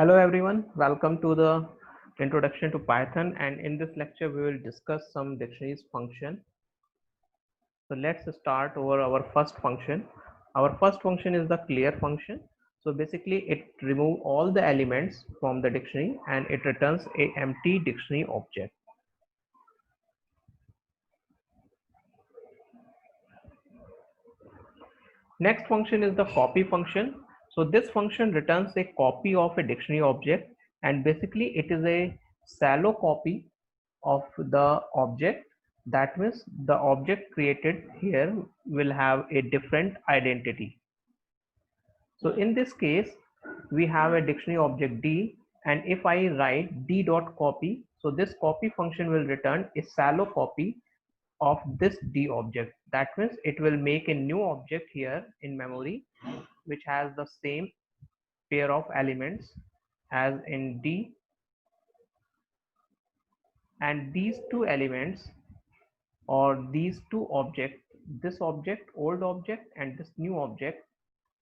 Hello everyone, welcome to the introduction to Python, and in this lecture we will discuss some dictionaries function. So let's start over our first function. Our first function is the clear function. So basically it removes all the elements from the dictionary and it returns a empty dictionary object. Next function is the copy function. So this function returns a copy of a dictionary object, and basically it is a shallow copy of the object. That means the object created here will have a different identity. So in this case, we have a dictionary object D, and if I write D dot copy, so this copy function will return a shallow copy of this D object. That means it will make a new object here in memory which has the same pair of elements as in D, and these two elements or these two objects, this object, old object, and this new object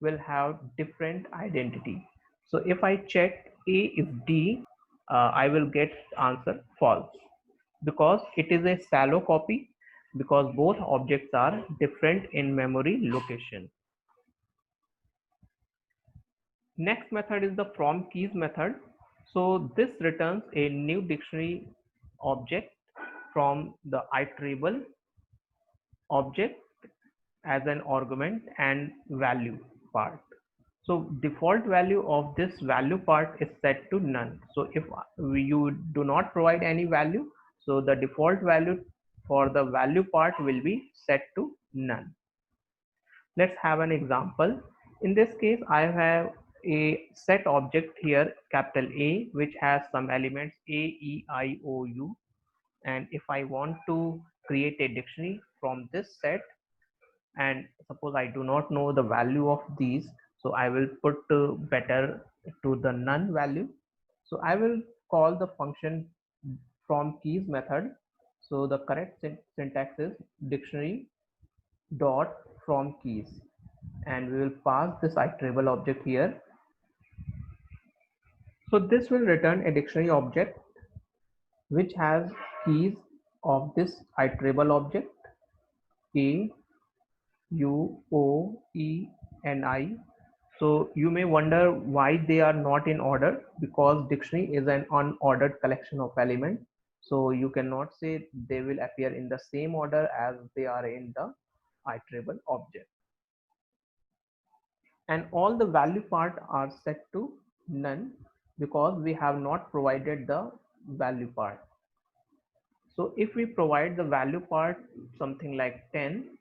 will have different identity. So if I check A is D, I will get answer false because it is a shallow copy, because both objects are different in memory location. Next method is the from keys method. So this returns a new dictionary object from the iterable object as an argument and value part. So default value of this value part is set to none. So if you do not provide any value, so the default value for the value part will be set to none. Let's have an example. In this case, I have a set object here, capital A, which has some elements A, E, I, O, U. And if I want to create a dictionary from this set, and suppose I do not know the value of these, so I will put better to the none value. So I will call the function from keys method. So the correct syntax is dictionary dot from keys, and we will pass this iterable object here. So this will return a dictionary object which has keys of this iterable object A, U, O, E, and I. So you may wonder why they are not in order, because dictionary is an unordered collection of elements. So you cannot say they will appear in the same order as they are in the iterable object. And all the value part are set to none because we have not provided the value part. So if we provide the value part something like 10,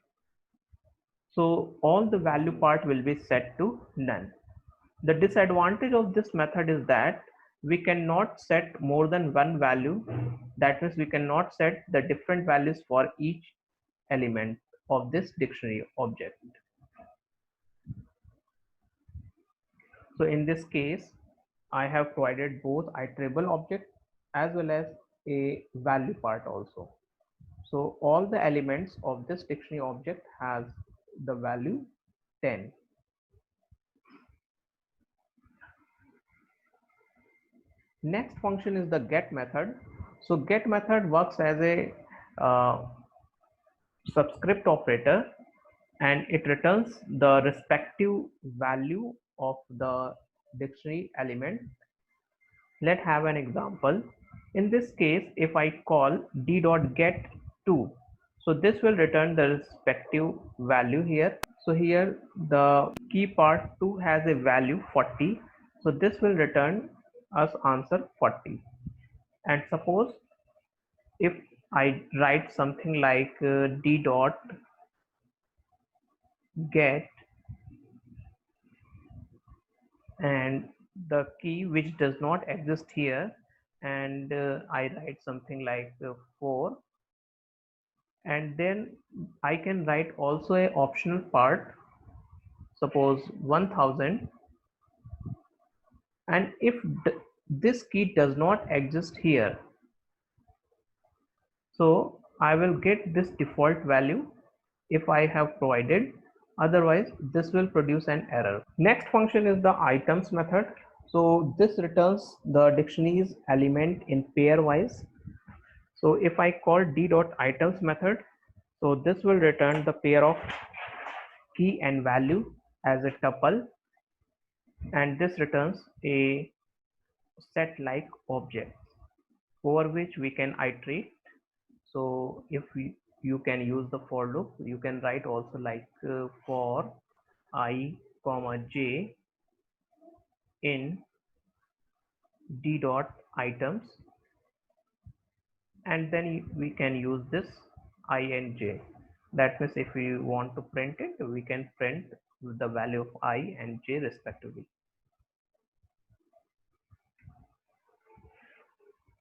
so all the value part will be set to none. The disadvantage of this method is that we cannot set more than one value. That means we cannot set the different values for each element of this dictionary object. So in this case, I have provided both iterable object as well as a value part also. So all the elements of this dictionary object has the value 10. Next function is the get method. So get method works as a subscript operator, and it returns the respective value of the dictionary element. Let's have an example. In this case, if I call d.get2, so this will return the respective value here. So here the key part 2 has a value 40, so this will return us answer 40. And suppose if I write something like d dot get, and the key which does not exist here, and I write something like 4, and then I can write also a optional part, suppose 1000, and if this key does not exist here, so I will get this default value if I have provided, otherwise this will produce an error. Next function is the items method. So this returns the dictionary's element in pairwise. So if I call d.items method, so this will return the pair of key and value as a tuple, and this returns a set like object over which we can iterate. So if you can use the for loop, you can write also like for I comma j in d dot items, and then we can use this I and j. That means if we want to print it, we can print the value of I and j respectively.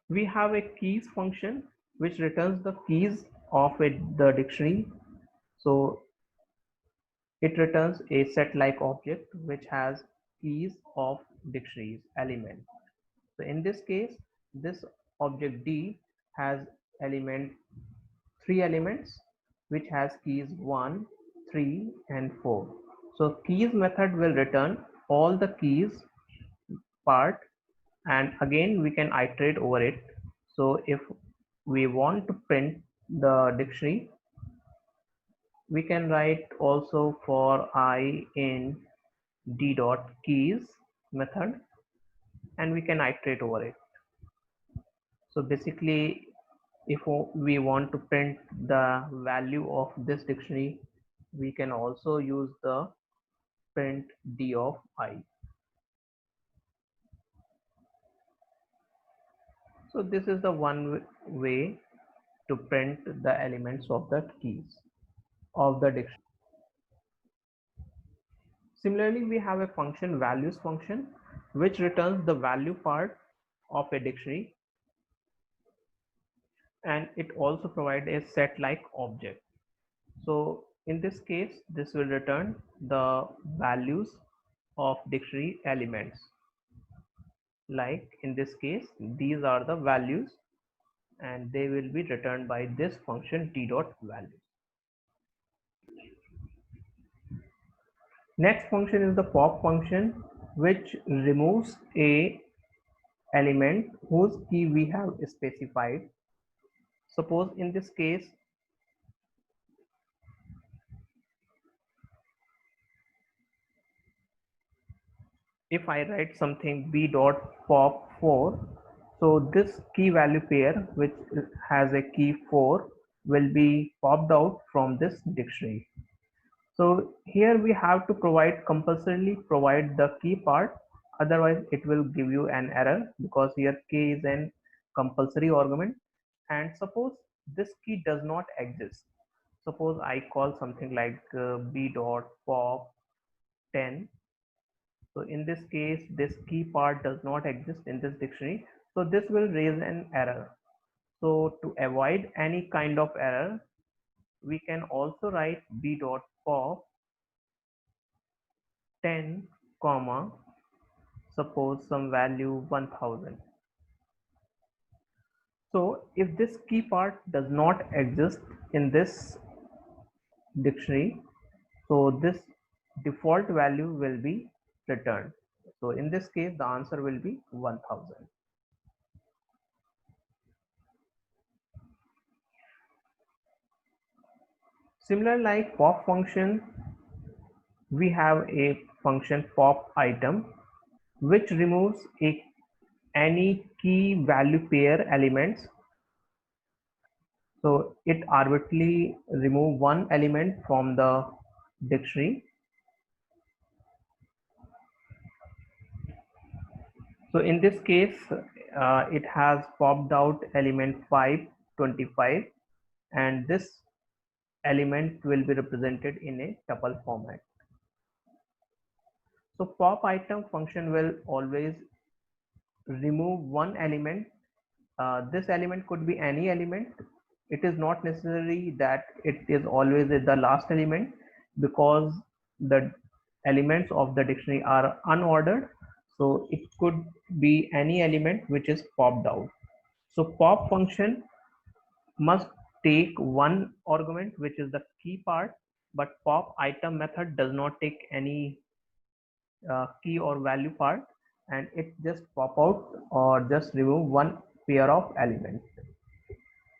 We have a keys function which returns the keys of the dictionary. So it returns a set like object which has keys of dictionaries element. So in this case, this object D has element three elements which has keys 1, 3 and 4. So keys method will return all the keys part, and again we can iterate over it. So if we want to print the dictionary, we can write also for I in d dot keys method, and we can iterate over it. So basically, if we want to print the value of this dictionary, we can also use the print d of I. So this is the one way to print the elements of the keys of the dictionary. Similarly, we have a function values function which returns the value part of a dictionary, and it also provides a set like object. So in this case, this will return the values of dictionary elements. Like in this case, these are the values and they will be returned by this function d dot values. Next function is the pop function, which removes a element whose key we have specified. Suppose in this case, if I write something b dot pop 4, so this key value pair which has a key 4 will be popped out from this dictionary. So here we have to compulsorily provide the key part, otherwise it will give you an error because here k is an compulsory argument. And suppose this key does not exist. Suppose I call something like b dot pop 10. So in this case, this key part does not exist in this dictionary. So this will raise an error. So to avoid any kind of error, we can also write b dot pop 10 comma suppose some value 1000. So if this key part does not exist in this dictionary, so this default value will be returned. So in this case, the answer will be 1000. Similar like pop function, we have a function pop item which removes any key value pair elements. So it arbitrarily remove one element from the dictionary. So in this case, it has popped out element 525, and this element will be represented in a tuple format. So pop item function will always remove one element. This element could be any element. It is not necessary that it is always the last element, because the elements of the dictionary are unordered. So it could be any element which is popped out. So pop function must take one argument, which is the key part, but pop item method does not take any key or value part. and it just pop out or just remove one pair of elements.